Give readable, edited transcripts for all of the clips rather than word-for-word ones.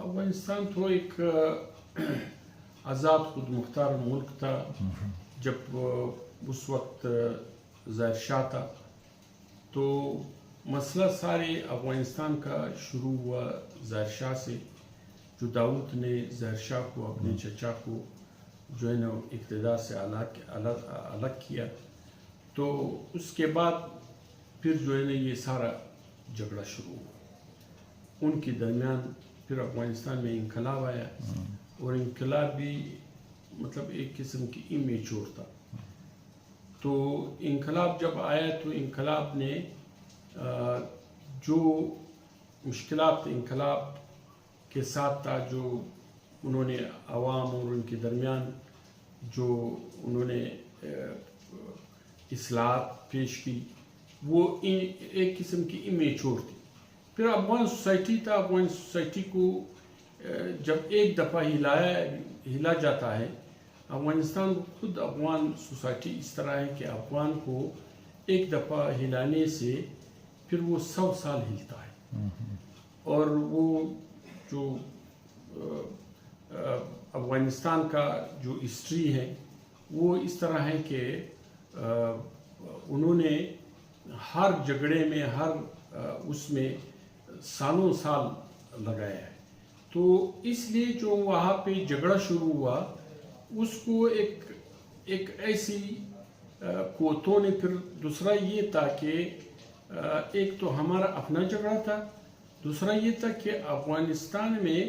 افغانستان تو ایک آزاد خود مختار ملک تھا جب اس وقت ظاہر شاہ تھا. تو مسئلہ سارے افغانستان کا شروع ہوا ظاہر شاہ سے, جو داؤد نے ظاہر شاہ کو اپنے چچا کو جو ہے نا اقتدار سے الگ کیا. تو اس کے بعد پھر جو ہے نا یہ سارا جھگڑا شروع ہوا ان کے درمیان. پھر افغانستان میں انقلاب آیا اور انقلاب بھی مطلب ایک قسم کی امیچور تھا. تو انقلاب جب آیا تو انقلاب نے جو مشکلات انقلاب کے ساتھ تھا, جو انہوں نے عوام اور ان کے درمیان جو انہوں نے اصلاحات پیش کی, وہ ایک قسم کی امیچور تھی. پھر افغان سوسائٹی تھا. افغان سوسائٹی کو جب ایک دفعہ ہلا جاتا ہے, افغانستان خود افغان سوسائٹی اس طرح ہے کہ افغان کو ایک دفعہ ہلانے سے پھر وہ 100 سال ہلتا ہے. اور وہ جو افغانستان کا جو ہسٹری ہے وہ اس طرح ہے کہ انہوں نے ہر جھگڑے میں ہر اس میں سالوں سال لگایا ہے. تو اس لیے جو وہاں پہ جھگڑا شروع ہوا اس کو ایک ایسی قوتوں نے, پھر دوسرا یہ تھا کہ ایک تو ہمارا اپنا جھگڑا تھا, دوسرا یہ تھا کہ افغانستان میں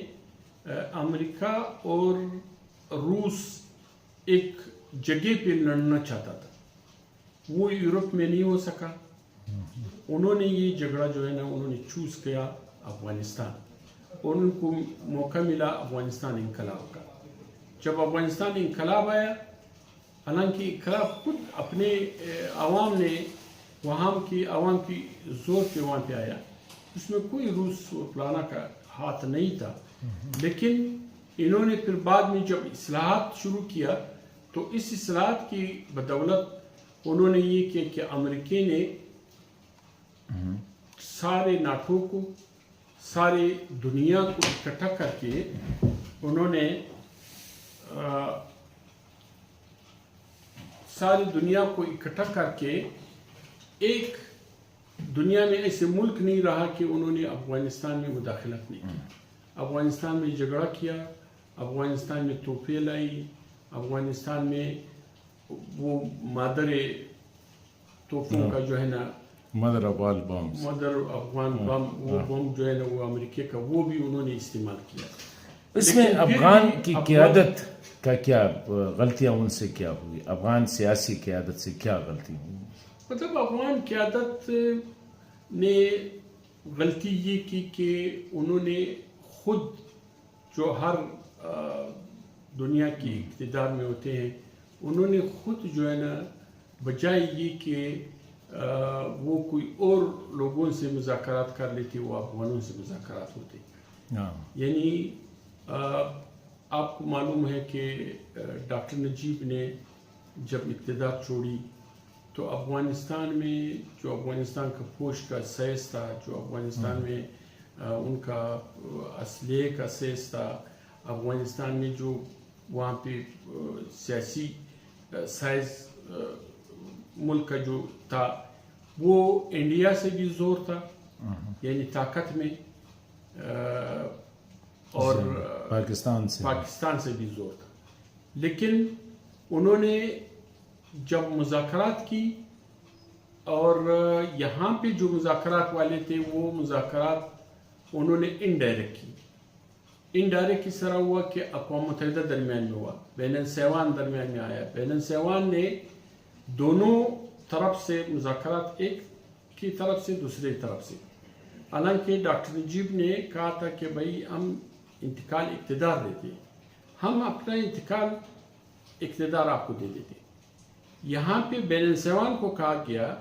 امریکہ اور روس ایک جگہ پہ لڑنا چاہتا تھا, وہ یورپ میں نہیں ہو سکا. انہوں نے یہ جھگڑا جو ہے نا انہوں نے چوز کیا افغانستان, اور ان کو موقع ملا افغانستان انقلاب کا. جب افغانستان انقلاب آیا, حالانکہ انقلاب خود اپنے عوام نے وہاں کی عوام کی زور پہ وہاں پہ آیا, اس میں کوئی روس اور فلانا کا ہاتھ نہیں تھا. لیکن انہوں نے پھر بعد میں جب اصلاحات شروع کیا تو اس اصلاحات کی بدولت انہوں نے یہ کیا کہ امریکہ نے سارے ناٹو کو, سارے دنیا کو اکٹھا کر کے انہوں نے ساری دنیا کو اکٹھا کر کے ایک دنیا میں ایسے ملک نہیں رہا کہ انہوں نے افغانستان میں مداخلت نہیں کی. افغانستان میں جھگڑا کیا, افغانستان میں توپیں لائی, افغانستان میں وہ مادر توپوں کا جو ہے نا مدر افغان بم, وہ بم جو ہے نا وہ امریکہ کا, وہ بھی انہوں نے استعمال کیا. اس میں افغان کی قیادت کا کیا غلطیاں ان سے کیا ہوئی؟ افغان سیاسی قیادت سے کیا غلطی ہوئی؟ مطلب افغان قیادت نے غلطی یہ کی کہ انہوں نے خود جو ہر دنیا کی اقتدار میں ہوتے ہیں, انہوں نے خود جو ہے نا بجائے یہ کہ وہ کوئی اور لوگوں سے مذاکرات کر لیتے, وہ افغانوں سے مذاکرات ہوتے. یعنی آپ کو معلوم ہے کہ ڈاکٹر نجیب نے جب اقتدار چھوڑی تو افغانستان میں جو افغانستان کا فوج کا سیز تھا, جو افغانستان میں ان کا اسلحے کا سیز تھا, افغانستان میں جو وہاں پہ سیاسی سائز ملک کا جو تھا وہ انڈیا سے بھی زور تھا, یعنی طاقت میں, اور پاکستان سے بھی زور تھا. لیکن انہوں نے جب مذاکرات کی, اور یہاں پہ جو مذاکرات والے تھے وہ مذاکرات انہوں نے انڈائریکٹ کی. انڈائریکٹ اس طرح ہوا کہ اقوام متحدہ درمیان میں ہوا, بین السیوان درمیان میں آیا. بین السیوان نے دونوں طرف سے مذاکرات, ایک کی طرف سے دوسرے طرف سے. حالانکہ ڈاکٹر نجیب نے کہا تھا کہ بھائی ہم انتقال اقتدار دیتے, ہم اپنا انتقال اقتدار آپ کو دے دیتے. یہاں پہ بین السیوان کو کہا گیا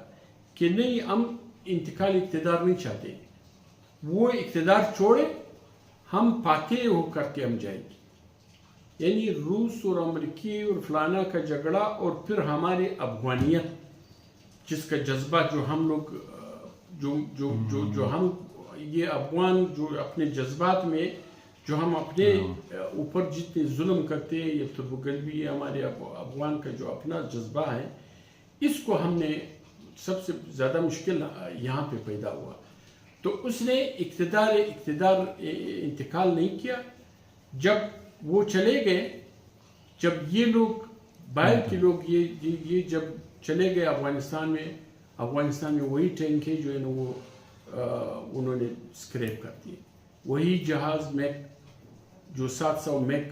کہ نہیں, ہم انتقال اقتدار نہیں چاہتے, وہ اقتدار چھوڑے, ہم فاتح ہو کر کے ہم جائیں گے. یعنی روس اور امریکی اور فلانا کا جھگڑا, اور پھر ہمارے افغانیت جس کا جذبہ جو ہم لوگ جو ہم یہ افغان جو اپنے جذبات میں جو ہم اپنے اوپر جتنے ظلم کرتے ہیں، یہ تربگلبی ہمارے افغان کا جو اپنا جذبہ ہے، اس کو ہم نے سب سے زیادہ مشکل یہاں پہ پیدا ہوا. تو اس نے اقتدار انتقال نہیں کیا. جب وہ چلے گئے، جب یہ لوگ باہر کے لوگ یہ جب چلے گئے افغانستان میں وہی ٹینک ہے جو ہے نا وہ انہوں نے اسکریپ کر دیے. وہی جہاز میک جو 700 میک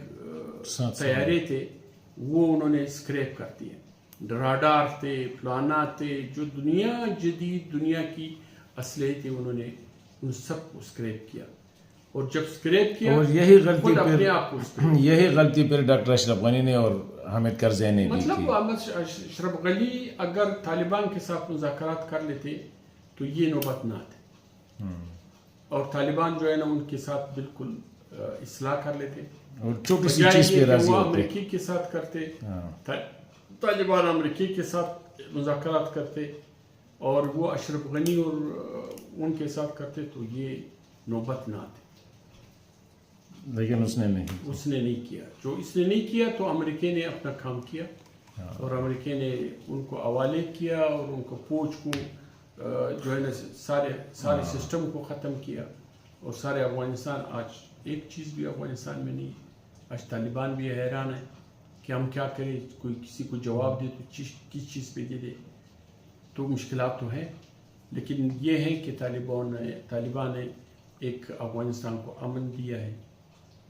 طیارے تھے وہ انہوں نے اسکریپ کر دیے. راڈار تھے، فلانا تھے، جو جدید دنیا کی اسلحے تھے، انہوں نے ان سب کو اسکریپ کیا. اور جب اسکریپ کیا، اور یہی غلطی پھر ڈاکٹر اشرف غنی نے اور حامد کرزئی نے بھی کی. مطلب اشرف غنی اگر طالبان کے ساتھ مذاکرات کر لیتے تو یہ نوبت نہ آتے، اور طالبان جو ہے نا ان کے ساتھ بالکل اصلاح کر لیتے، اور چھوٹی سی چیز پہ راضی وہ ہوتے. امریکی کے ساتھ کرتے، طالبان امریکی کے ساتھ مذاکرات کرتے، اور وہ اشرف غنی اور ان کے ساتھ کرتے تو یہ نوبت نہ آتے. لیکن اس نے نہیں کیا. جو اس نے نہیں کیا تو امریکی نے اپنا کام کیا، اور امریکی نے ان کو حوالے کیا اور ان کو فوج کو جو ہے نا سارے سسٹم کو ختم کیا. اور سارے افغانستان، آج ایک چیز بھی افغانستان میں نہیں. آج طالبان بھی حیران ہے کہ ہم کیا کریں، کوئی کسی کو جواب دے تو کس چیز پہ دے. تو مشکلات تو ہیں، لیکن یہ ہے کہ طالبان نے ایک افغانستان کو امن دیا ہے.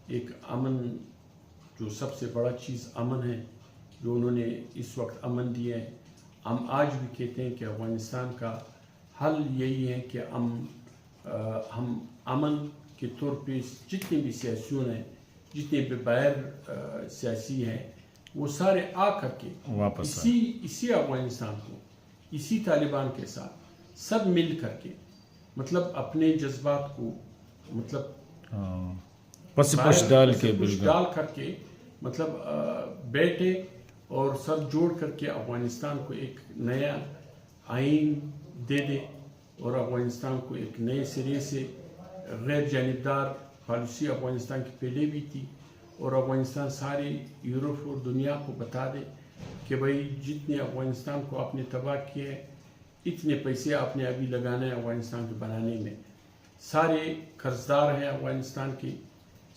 ایک امن، جو سب سے بڑا چیز امن ہے، جو انہوں نے اس وقت امن دیا ہے. ہم آج بھی کہتے ہیں کہ افغانستان کا حل یہی ہے کہ ہم امن کے طور پہ جتنے بھی سیاسیون ہیں، جتنے بھی باہر سیاسی ہیں، وہ سارے آ کر کے اسی افغانستان کو، اسی طالبان کے ساتھ سب مل کر کے، مطلب اپنے جذبات کو مطلب پس ڈال کر کے مطلب بیٹھے اور سب جوڑ کر کے افغانستان کو ایک نیا آئین دے دے، اور افغانستان کو ایک نئے سرے سے غیر جانبدار پالیسی افغانستان کی پہلے بھی تھی، اور افغانستان ساری یورپ اور دنیا کو بتا دے کہ بھائی جتنے افغانستان کو آپ نے تباہ کیے ہیں، اتنے پیسے آپ نے ابھی لگانا ہے افغانستان کے بنانے میں. سارے قرضدار ہیں افغانستان کے،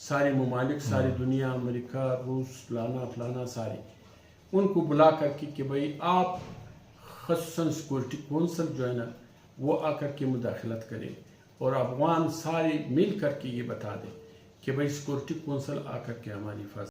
سارے ممالک، ساری دنیا، امریکہ، روس، فلانا سارے، ان کو بلا کر کے کہ بھائی آپ خصوصاً سیکورٹی کونسل جو ہے نا وہ آ کر کے مداخلت کرے، اور افغان سارے مل کر کے یہ بتا دیں کہ بھائی سیکورٹی کونسل آ کر کے ہماری حفاظت